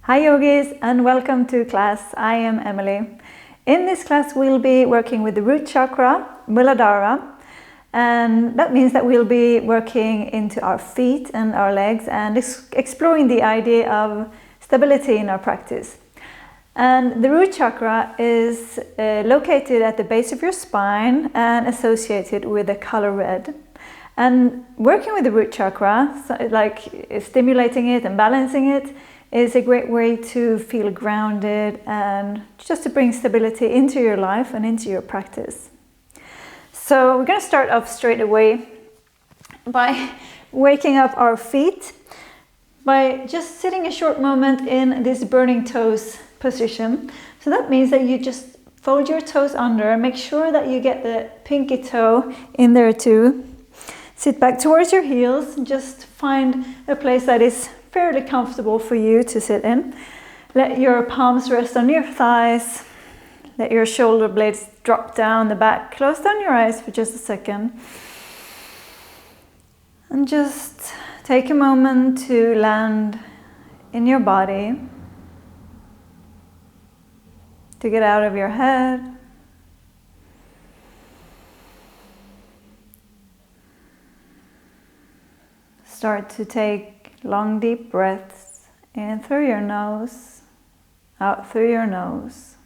Hi yogis, and welcome to class. I am Emily. In this class we'll be working with the root chakra, Muladhara, and that means that we'll be working into our feet and our legs and exploring the idea of stability in our practice. And the root chakra is located at the base of your spine and associated with the color red. And working with the root chakra, like stimulating it and balancing it, is a great way to feel grounded and just to bring stability into your life and into your practice. So we're going to start off straight away by waking up our feet by just sitting a short moment in this burning toes position. So that means that you just fold your toes under, make sure that you get the pinky toe in there too. Sit back towards your heels, just find a place that is fairly comfortable for you to sit in. Let your palms rest on your thighs. Let your shoulder blades drop down the back. Close down your eyes for just a second. And just take a moment to land in your body. To get out of your head. Start to take long deep breaths in through your nose, out through your nose.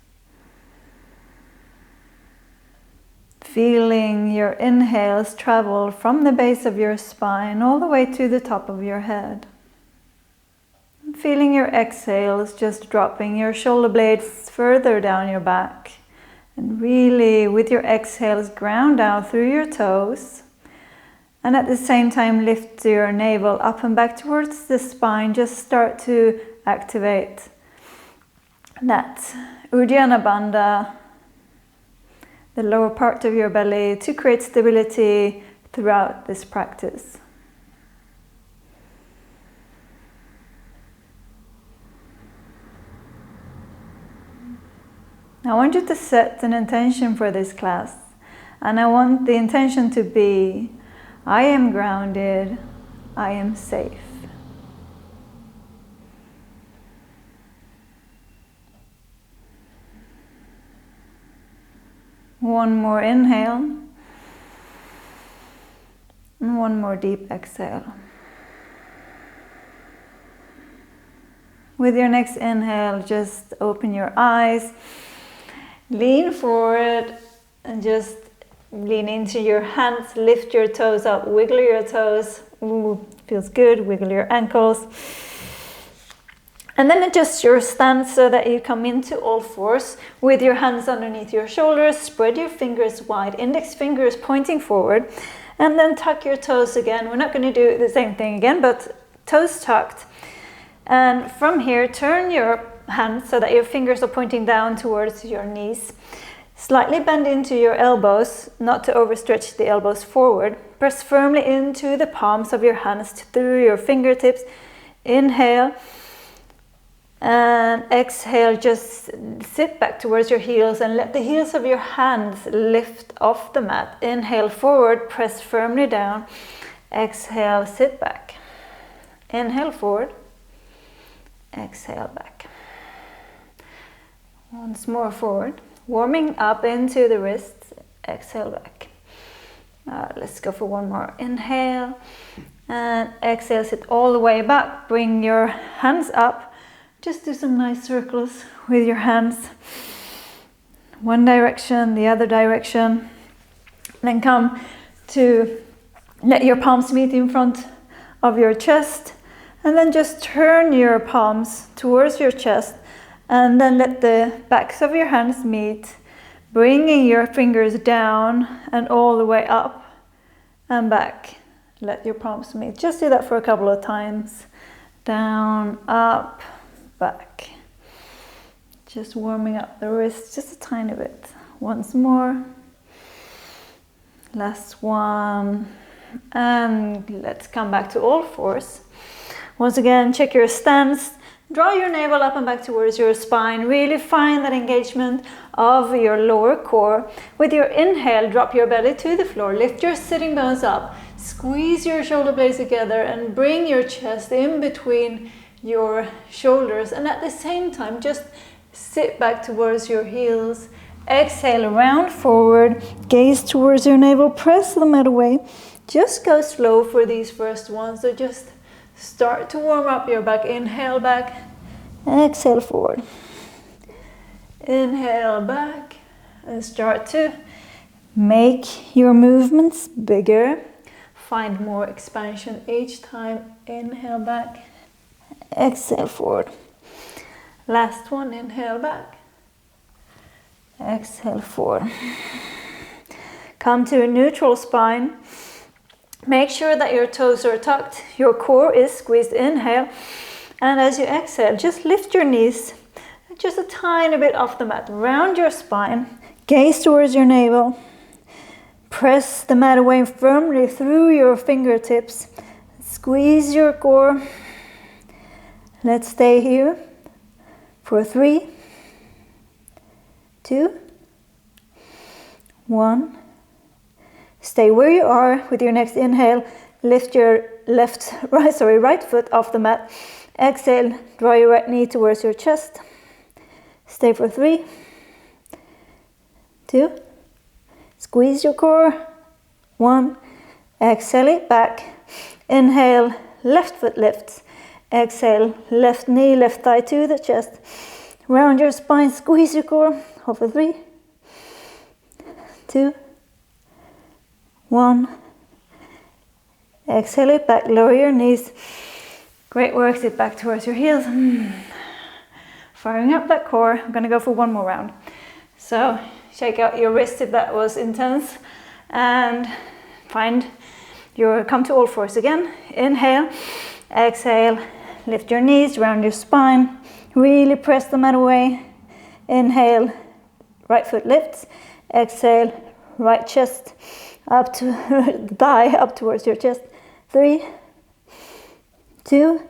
Feeling your inhales travel from the base of your spine all the way to the top of your head. And feeling your exhales just dropping your shoulder blades further down your back. And really with your exhales ground down through your toes. And at the same time, lift your navel up and back towards the spine. Just start to activate that Uddiyana Bandha, the lower part of your belly, to create stability throughout this practice. I want you to set an intention for this class. And I want the intention to be, I am grounded, I am safe. One more inhale, and one more deep exhale. With your next inhale, just open your eyes, lean forward, and just lean into your hands, lift your toes up, wiggle your toes. Ooh, feels good. Wiggle your ankles. And then adjust your stance so that you come into all fours with your hands underneath your shoulders. Spread your fingers wide, index fingers pointing forward. And then tuck your toes again. We're not going to do the same thing again, but toes tucked. And from here, turn your hands so that your fingers are pointing down towards your knees. Slightly bend into your elbows, not to overstretch the elbows forward. Press firmly into the palms of your hands through your fingertips. Inhale and exhale. Just sit back towards your heels and let the heels of your hands lift off the mat. Inhale forward, press firmly down. Exhale, sit back. Inhale forward. Exhale back. Once more forward. Warming up into the wrists, exhale back. Let's go for one more. Inhale and exhale, sit all the way back. Bring your hands up. Just do some nice circles with your hands. One direction, the other direction. Then come to let your palms meet in front of your chest. And then just turn your palms towards your chest. And then let the backs of your hands meet, bringing your fingers down and all the way up and back. Let your palms meet. Just do that for a couple of times. Down, up, back. Just warming up the wrists just a tiny bit. Once more. Last one. And let's come back to all fours. Once again, check your stance. Draw your navel up and back towards your spine. Really find that engagement of your lower core. With your inhale, drop your belly to the floor. Lift your sitting bones up. Squeeze your shoulder blades together and bring your chest in between your shoulders, and at the same time just sit back towards your heels. Exhale, round forward, gaze towards your navel, press the mat away. Just go slow for these first ones, so just start to warm up your back. Inhale back, exhale forward. Inhale back, and start to make your movements bigger. Find more expansion each time. Inhale back, exhale forward. Last one, inhale back, exhale forward. Come to a neutral spine. Make sure that your toes are tucked, your core is squeezed. Inhale, and as you exhale, just lift your knees just a tiny bit off the mat. Round your spine, gaze towards your navel. Press the mat away firmly through your fingertips. Squeeze your core. Let's stay here for 3, 2, 1. Stay where you are with your next inhale. Lift your right foot off the mat. Exhale, draw your right knee towards your chest. Stay for 3, 2. Squeeze your core. 1. Exhale it back. Inhale, left foot lifts. Exhale, left knee, left thigh to the chest. Round your spine, squeeze your core. Hold for 3, 2, 1. Exhale it back, lower your knees. Great work, sit back towards your heels. Firing up that core. I'm gonna go for one more round. So shake out your wrist if that was intense, and come to all fours again. Inhale, exhale, lift your knees, round your spine, really press the mat away. Inhale, right foot lifts. Exhale, right chest up to thigh up towards your chest. 3, 2,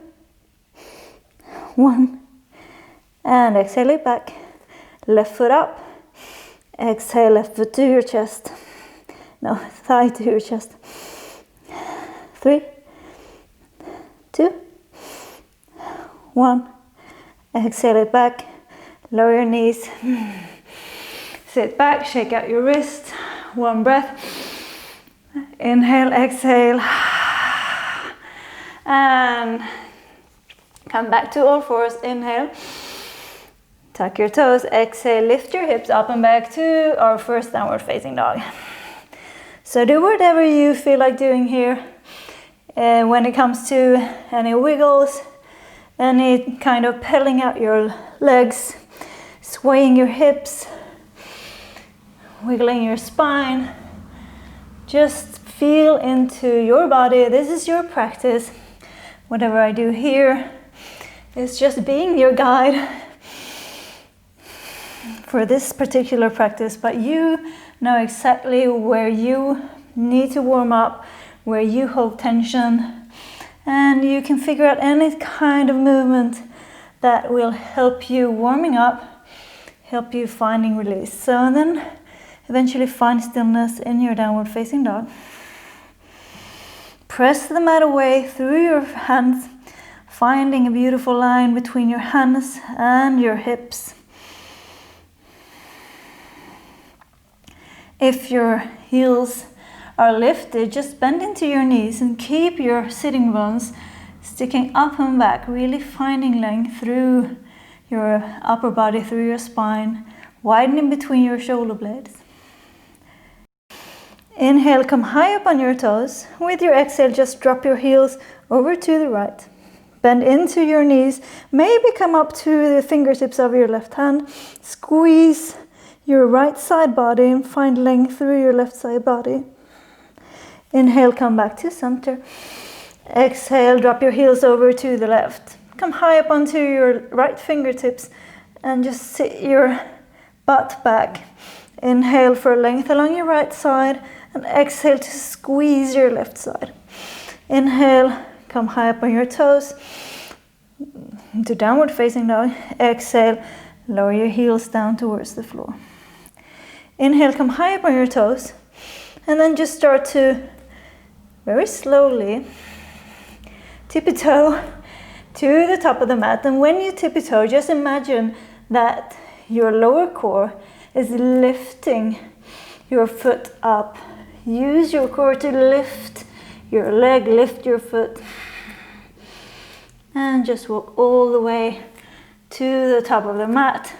1, and exhale it back. Left foot up. Exhale, left foot to your chest. No, thigh to your chest. 3, 2, 1. Exhale it back. Lower your knees. Sit back, shake out your wrist. One breath. Inhale, exhale. And come back to all fours. Inhale. Tuck your toes. Exhale, lift your hips up and back to our first downward facing dog. So do whatever you feel like doing here. When it comes to any wiggles, any kind of pedaling out your legs, swaying your hips, wiggling your spine, just feel into your body. This is your practice. Whatever I do here is just being your guide for this particular practice, but you know exactly where you need to warm up, where you hold tension, and you can figure out any kind of movement that will help you warming up, help you finding release. So, and then eventually find stillness in your downward facing dog. Press the mat away through your hands, finding a beautiful line between your hands and your hips. If your heels are lifted, just bend into your knees and keep your sitting bones sticking up and back, really finding length through your upper body, through your spine, widening between your shoulder blades. Inhale, come high up on your toes. With your exhale, just drop your heels over to the right. Bend into your knees, maybe come up to the fingertips of your left hand. Squeeze your right side body and find length through your left side body. Inhale, come back to center. Exhale, drop your heels over to the left. Come high up onto your right fingertips and just sit your butt back. Inhale for length along your right side and exhale to squeeze your left side. Inhale, come high up on your toes into downward facing dog. Exhale, lower your heels down towards the floor. Inhale, come high up on your toes, and then just start to very slowly tippy toe to the top of the mat. And when you tippy toe, just imagine that your lower core is lifting your foot up. Use your core to lift your leg, lift your foot. And just walk all the way to the top of the mat.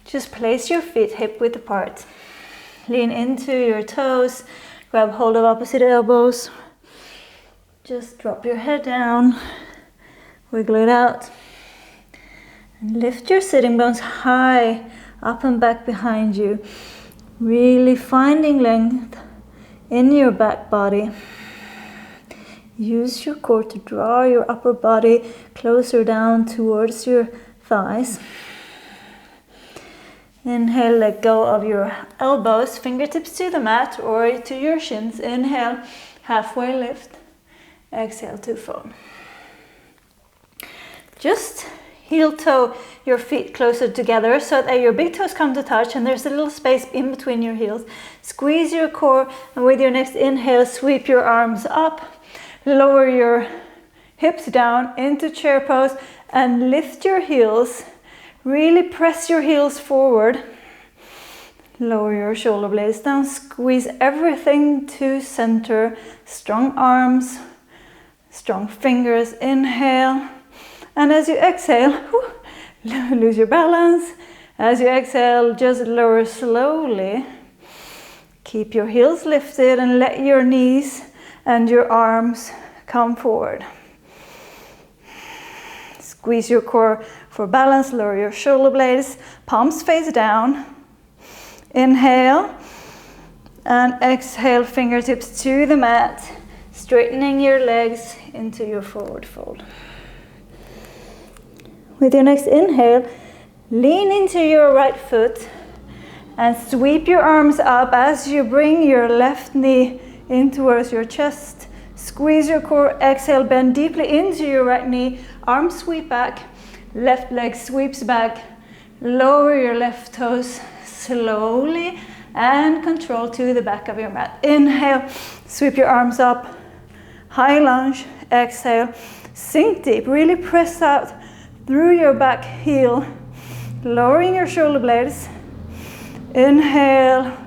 Just place your feet hip width apart. Lean into your toes, grab hold of opposite elbows. Just drop your head down, wiggle it out. And lift your sitting bones high, up and back behind you. Really finding length in your back body. Use your core to draw your upper body closer down towards your thighs. Inhale, let go of your elbows, fingertips to the mat or to your shins. Inhale, halfway lift. Exhale to fold. Just heel toe your feet closer together so that your big toes come to touch and there's a little space in between your heels. Squeeze your core, and with your next inhale, sweep your arms up. Lower your hips down into chair pose and lift your heels. Really press your heels forward. Lower your shoulder blades down. Squeeze everything to center. Strong arms, strong fingers. Inhale. And as you exhale, lose your balance. As you exhale, just lower slowly. Keep your heels lifted and let your knees and your arms come forward. Squeeze your core for balance, lower your shoulder blades, palms face down. Inhale and exhale, fingertips to the mat, straightening your legs into your forward fold. With your next inhale, lean into your right foot and sweep your arms up as you bring your left knee in towards your chest. Squeeze your core, exhale, bend deeply into your right knee, arms sweep back, left leg sweeps back, lower your left toes slowly and control to the back of your mat. Inhale, sweep your arms up, high lunge, exhale, sink deep, really press out through your back heel, lowering your shoulder blades. Inhale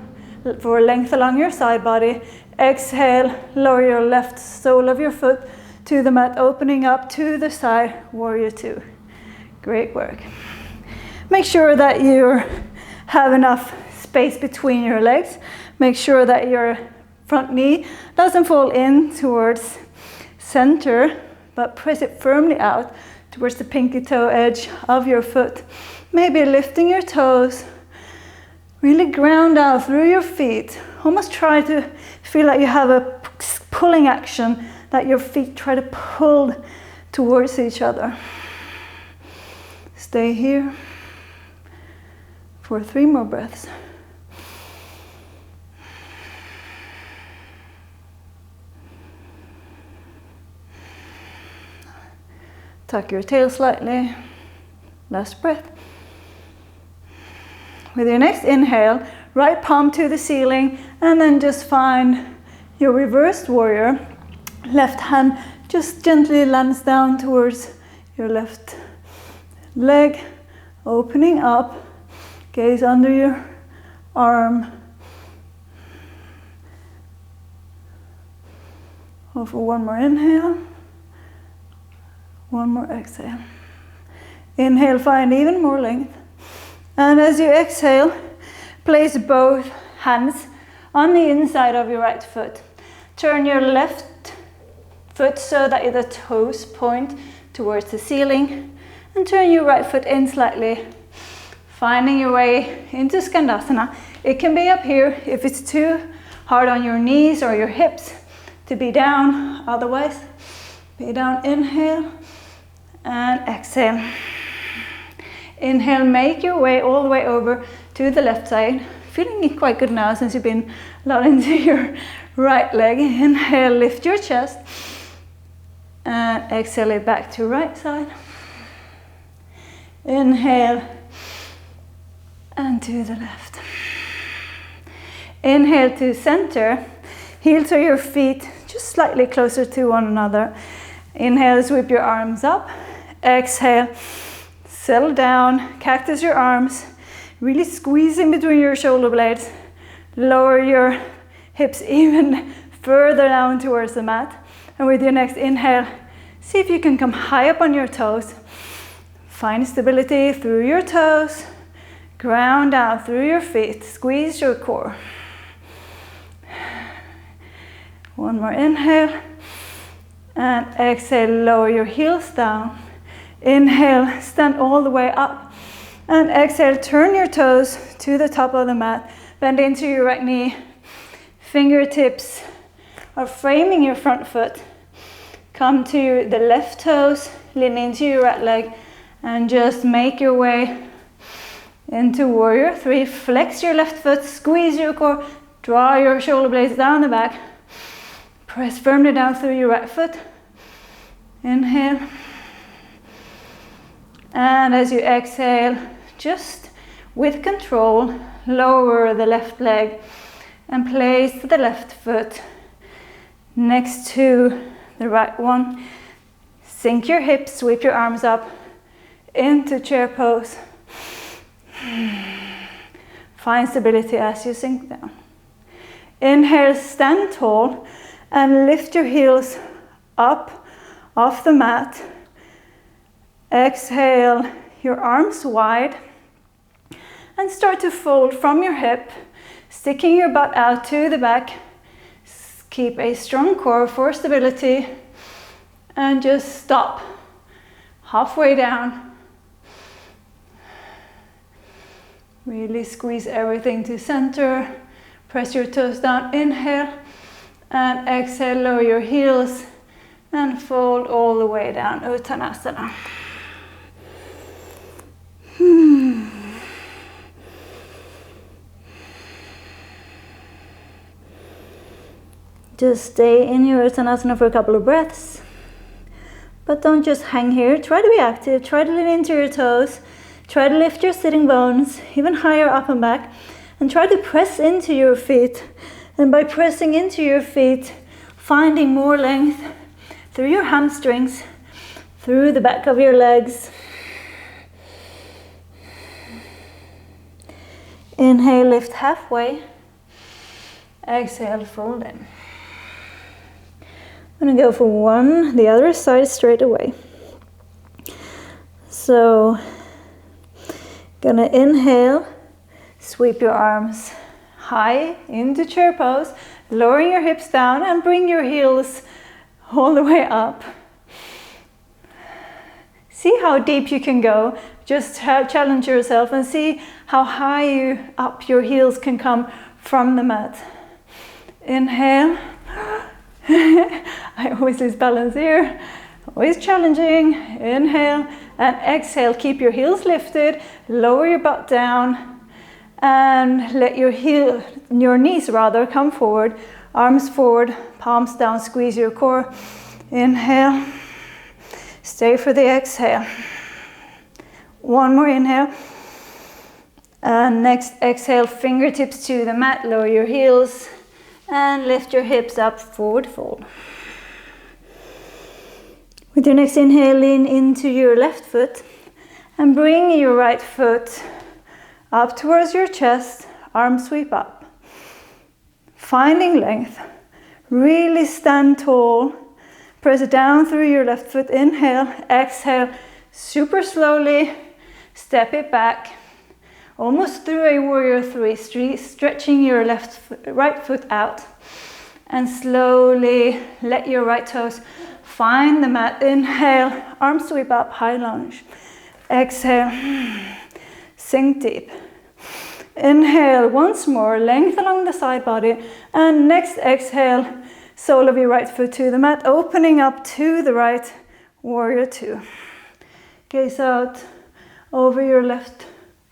for length along your side body. Exhale, lower your left sole of your foot to the mat, opening up to the side, warrior two. Great work. Make sure that you have enough space between your legs. Make sure that your front knee doesn't fall in towards center, but press it firmly out towards the pinky toe edge of your foot. Maybe lifting your toes. Really ground out through your feet. Almost try to feel like you have a pulling action, that your feet try to pull towards each other. Stay here for 3 more breaths. Tuck your tail slightly. Last breath. With your next inhale, right palm to the ceiling, and then just find your reversed warrior. Left hand just gently lands down towards your left leg, opening up, gaze under your arm. Hold for 1 more inhale, 1 more exhale. Inhale, find even more length. And as you exhale, place both hands on the inside of your right foot. Turn your left foot so that the toes point towards the ceiling, and turn your right foot in slightly, finding your way into Scandasana. It can be up here if it's too hard on your knees or your hips to be down. Otherwise, be down. Inhale and exhale. Inhale, make your way all the way over to the left side. Feeling quite good now since you've been a lot into your right leg. Inhale, lift your chest. And exhale it back to right side. Inhale and to the left. Inhale to center. Heel to your feet just slightly closer to one another. Inhale, sweep your arms up. Exhale, settle down, cactus your arms, really squeeze in between your shoulder blades. Lower your hips even further down towards the mat. And with your next inhale, see if you can come high up on your toes. Find stability through your toes. Ground down through your feet. Squeeze your core. One more inhale. And exhale, lower your heels down. Inhale, stand all the way up. And exhale, turn your toes to the top of the mat. Bend into your right knee. Fingertips are framing your front foot. Come to the left toes, lean into your right leg, and just make your way into warrior three. Flex your left foot, squeeze your core, draw your shoulder blades down the back. Press firmly down through your right foot. Inhale. And as you exhale, just with control, lower the left leg and place the left foot next to the right one. Sink your hips, sweep your arms up into chair pose. Find stability as you sink down. Inhale, stand tall and lift your heels up off the mat. Exhale, your arms wide and start to fold from your hip, sticking your butt out to the back. Keep a strong core for stability and just stop halfway down. Really squeeze everything to center. Press your toes down, inhale, and exhale, lower your heels and fold all the way down, Uttanasana. Just stay in your Uttanasana for a couple of breaths. But don't just hang here. Try to be active. Try to lean into your toes. Try to lift your sitting bones even higher up and back. And try to press into your feet. And by pressing into your feet, finding more length through your hamstrings, through the back of your legs. Inhale, lift halfway. Exhale, fold in. I'm gonna go for one, the other side straight away. So, gonna inhale, sweep your arms high into chair pose, lowering your hips down and bring your heels all the way up. See how deep you can go. Just challenge yourself and see how high up your heels can come from the mat. Inhale. I always lose balance here. Always challenging. Inhale and exhale. Keep your heels lifted. Lower your butt down and let your knees come forward. Arms forward, palms down, squeeze your core. Inhale. Stay for the exhale. One more inhale. And next exhale, fingertips to the mat, lower your heels and lift your hips up, forward fold. With your next inhale, lean into your left foot and bring your right foot up towards your chest, arms sweep up. Finding length, really stand tall. Press down through your left foot, inhale, exhale, super slowly, step it back. Almost through a warrior three, stretching your right foot out. And slowly let your right toes find the mat. Inhale, arms sweep up, high lunge. Exhale, sink deep. Inhale, once more, length along the side body. And next exhale, sole of your right foot to the mat, opening up to the right, warrior two. Gaze out over your left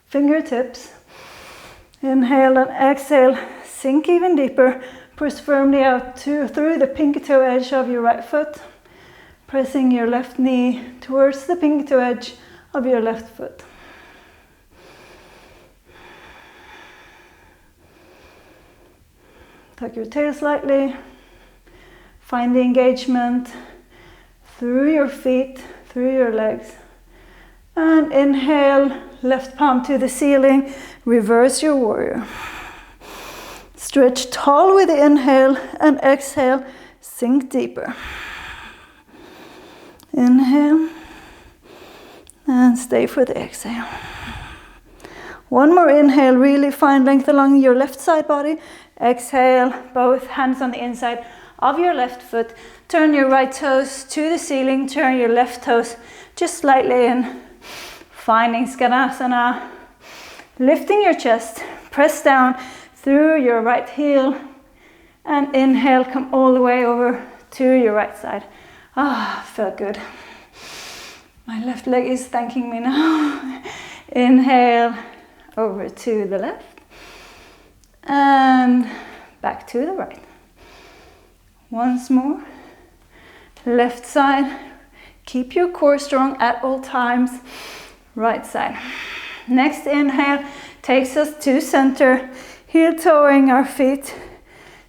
fingertips. Inhale and exhale, sink even deeper. Press firmly out through the pinky toe edge of your right foot. Pressing your left knee towards the pinky toe edge of your left foot. Tuck your tail slightly. Find the engagement through your feet. through your legs. And inhale, left palm to the ceiling, reverse your warrior. Stretch tall with the inhale and exhale, sink deeper. Inhale and stay for the exhale. One more inhale, really find length along your left side body. Exhale, both hands on the inside of your left foot. Turn your right toes to the ceiling, turn your left toes just slightly in. Finding Scandasana, lifting your chest, press down through your right heel, and inhale, come all the way over to your right side. Felt good. My left leg is thanking me now. Inhale, over to the left, and back to the right. Once more, left side, keep your core strong at all times. Right side. Next inhale takes us to center, heel toeing our feet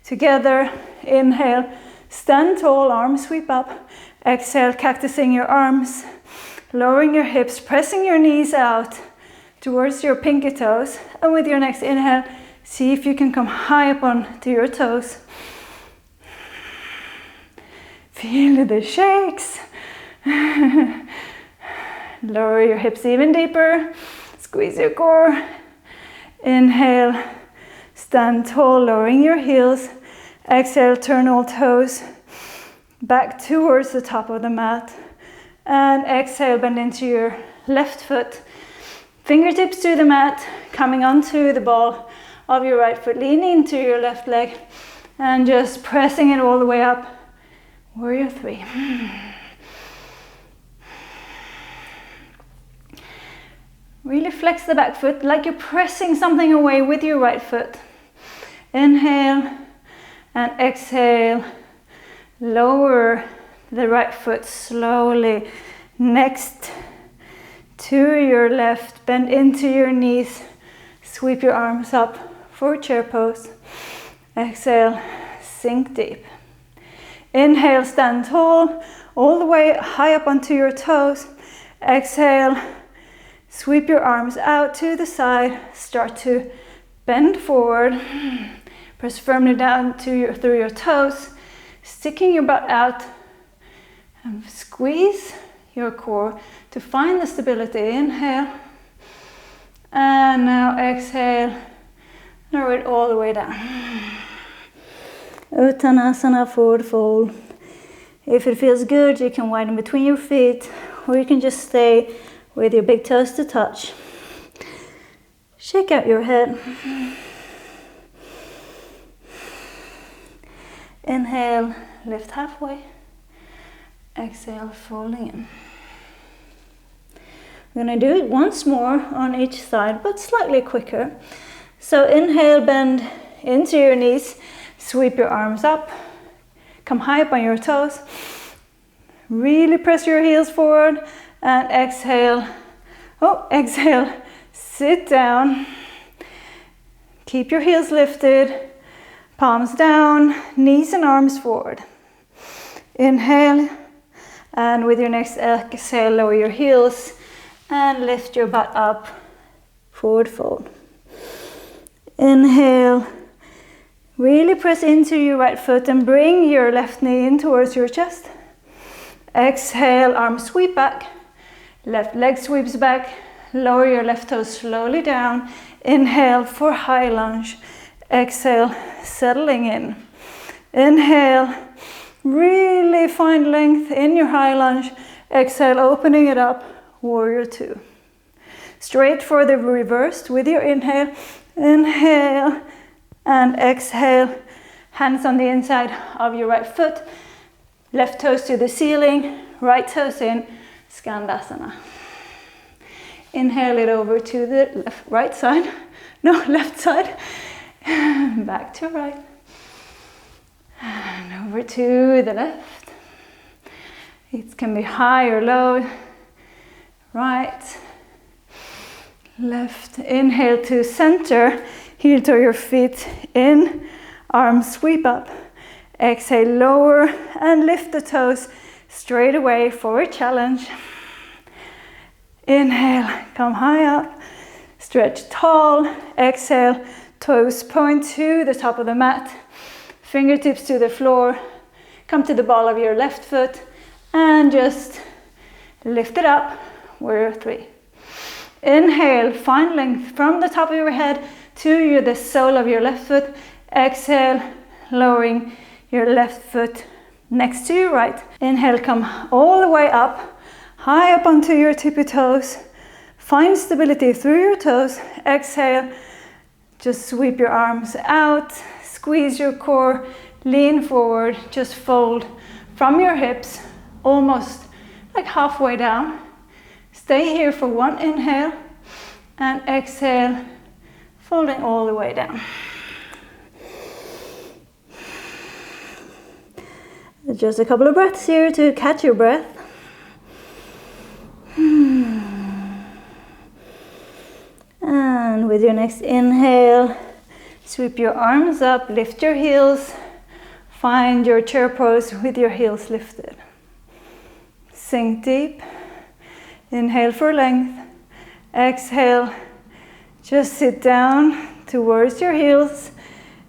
together. Inhale, stand tall, arms sweep up. Exhale, cactusing your arms, lowering your hips, pressing your knees out towards your pinky toes. And with your next inhale, see if you can come high up onto your toes. Feel the shakes. Lower your hips even deeper, squeeze your core. Inhale, stand tall, lowering your heels. Exhale, turn all toes back towards the top of the mat. And exhale, bend into your left foot. Fingertips to the mat, coming onto the ball of your right foot, leaning into your left leg, and just pressing it all the way up. Warrior 3. Really flex the back foot like you're pressing something away with your right foot. Inhale and exhale. Lower the right foot slowly next to your left. Bend into your knees. Sweep your arms up for chair pose. Exhale, sink deep. Inhale, stand tall, all the way high up onto your toes. Exhale, sweep your arms out to the side, start to bend forward, press firmly down through your toes, sticking your butt out, and squeeze your core to find the stability. Inhale, and now exhale, lower it all the way down. Uttanasana, forward fold. If it feels good, you can widen between your feet, or you can just stay with your big toes to touch. Shake out your head. Inhale, lift halfway. Exhale, folding in. We're going to do it once more on each side, but slightly quicker. So inhale, bend into your knees. Sweep your arms up. Come high up on your toes. Really press your heels forward. And exhale, exhale, sit down. Keep your heels lifted, palms down, knees and arms forward. Inhale, and with your next exhale, lower your heels and lift your butt up, forward fold. Inhale, really press into your right foot and bring your left knee in towards your chest. Exhale, arms sweep back. Left leg sweeps back, lower your left toes slowly down. Inhale for high lunge. Exhale, settling in. Inhale, really find length in your high lunge. Exhale, opening it up, warrior 2. Straight for the reversed with your inhale. Inhale and exhale. Hands on the inside of your right foot. Left toes to the ceiling, right toes in. Scandasana. Inhale it over to the left side. Back to right. And over to the left. It can be high or low. Right, left. Inhale to center. Heel to your feet in. Arms sweep up. Exhale, lower and lift the toes. straight away, forward challenge. Inhale, come high up, stretch tall. Exhale, toes point to the top of the mat, fingertips to the floor. Come to the ball of your left foot and just lift it up, warrior three. Inhale, find length from the top of your head to the sole of your left foot. Exhale, lowering your left foot next to your right. Inhale, come all the way up, high up onto your tippy toes. Find stability through your toes. Exhale, just sweep your arms out, squeeze your core, lean forward, just fold from your hips, almost like halfway down. Stay here for one inhale and exhale, folding all the way down. Just a couple of breaths here to catch your breath. And with your next inhale, sweep your arms up, lift your heels, find your chair pose with your heels lifted. Sink deep, inhale for length, exhale, just sit down towards your heels.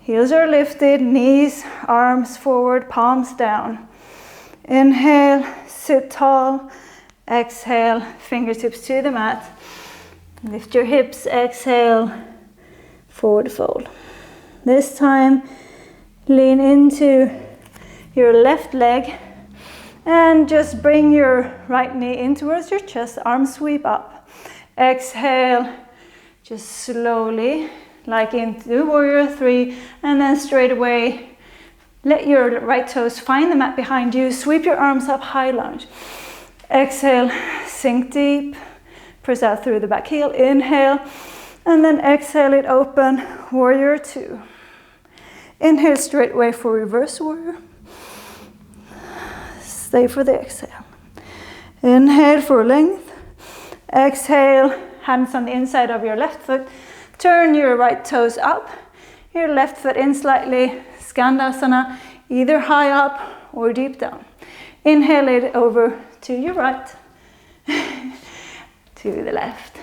Heels are lifted, knees, arms forward, palms down. Inhale, sit tall, exhale, fingertips to the mat. Lift your hips, exhale, forward fold. This time, lean into your left leg and just bring your right knee in towards your chest, arms sweep up. Exhale, just slowly, like into warrior three, and then straight away, let your right toes find the mat behind you, sweep your arms up, high lunge. Exhale, sink deep, press out through the back heel, inhale, and then exhale it open, warrior two. Inhale straight away for reverse warrior. Stay for the exhale. Inhale for length. Exhale, hands on the inside of your left foot. Turn your right toes up, your left foot in slightly, Scandasana, either high up or deep down. Inhale it over to your right, to the left.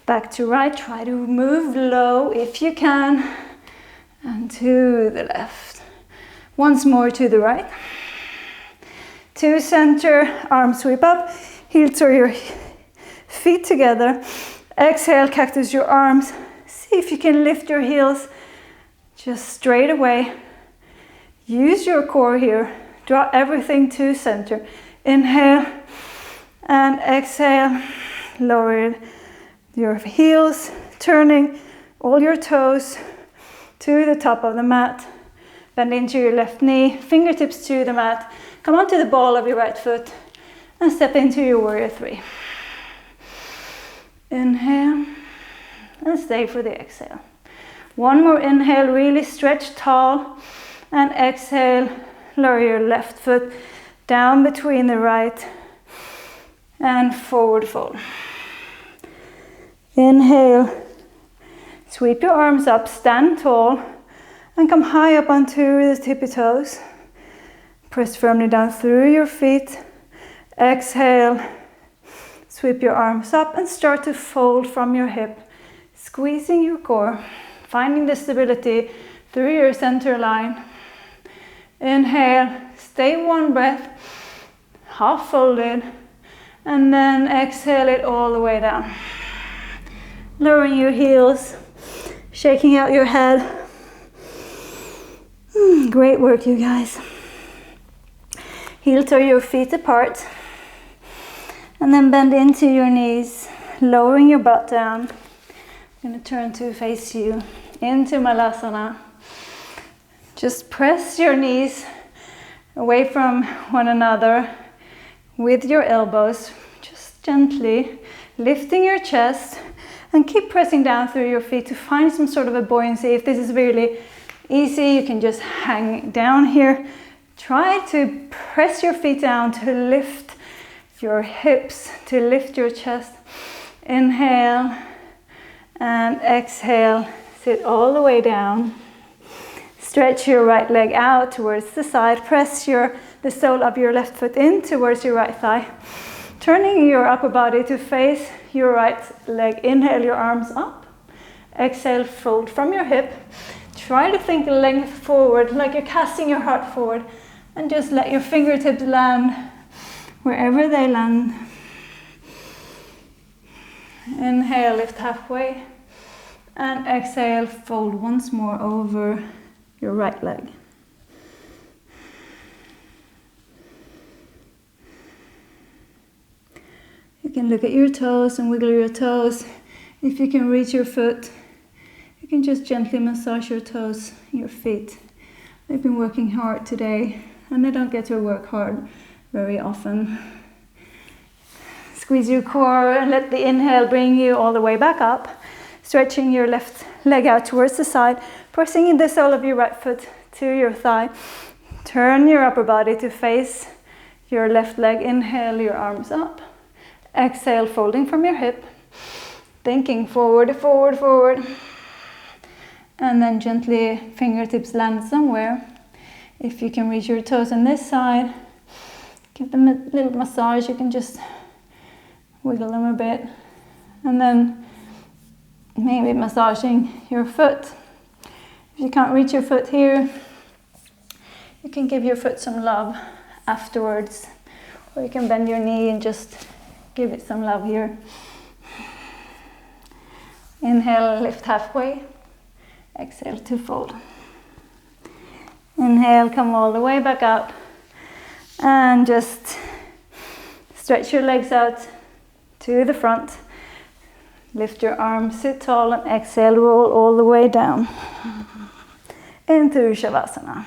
Back to right, try to move low if you can, and to the left. Once more to the right. To center, arms sweep up, heels or your feet together. Exhale, cactus your arms. See if you can lift your heels just straight away. Use your core here. Draw everything to center. Inhale and exhale. Lower your heels, turning all your toes to the top of the mat. Bend into your left knee, fingertips to the mat. Come onto the ball of your right foot and step into your warrior three. Inhale and stay for the exhale. One more inhale, really stretch tall, and exhale, lower your left foot down between the right and forward fold. Inhale, sweep your arms up, stand tall, and come high up onto the tippy toes. Press firmly down through your feet. Exhale, sweep your arms up and start to fold from your hip, squeezing your core, finding the stability through your center line. Inhale, stay one breath, half folded, and then exhale it all the way down. Lowering your heels, shaking out your head. Great work, you guys. Heel toe your feet apart, and then bend into your knees, lowering your butt down. I'm going to turn to face you into malasana. Just press your knees away from one another with your elbows, just gently lifting your chest, and keep pressing down through your feet to find some sort of a buoyancy. If this is really easy, you can just hang down here. Try to press your feet down to lift your hips, to lift your chest. Inhale and exhale, sit all the way down. Stretch your right leg out towards the side. Press the sole of your left foot in towards your right thigh. Turning your upper body to face your right leg. Inhale your arms up. Exhale, fold from your hip. Try to think length forward, like you're casting your heart forward. And just let your fingertips land wherever they land. Inhale, lift halfway. And exhale, fold once more over your right leg. You can look at your toes and wiggle your toes. If you can reach your foot, you can just gently massage your toes, your feet. They've been working hard today, and they don't get to work hard very often. Squeeze your core and let the inhale bring you all the way back up. Stretching your left leg out towards the side, pressing in the sole of your right foot to your thigh. Turn your upper body to face your left leg. Inhale your arms up. Exhale, folding from your hip. Thinking forward, forward, forward. And then gently fingertips land somewhere. If you can reach your toes on this side, give them a little massage. You can just wiggle them a bit. And then maybe massaging your foot. If you can't reach your foot here, you can give your foot some love afterwards. Or you can bend your knee and just give it some love here. Inhale, lift halfway. Exhale to fold. Inhale, come all the way back up. And just stretch your legs out to the front. Lift your arms, sit tall, and exhale, roll all the way down into shavasana.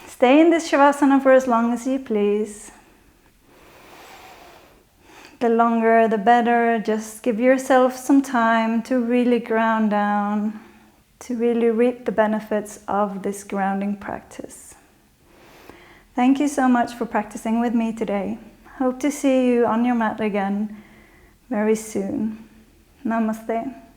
Stay in this shavasana for as long as you please. The longer, the better. Just give yourself some time to really ground down, to really reap the benefits of this grounding practice. Thank you so much for practicing with me today. Hope to see you on your mat again very soon. Namaste.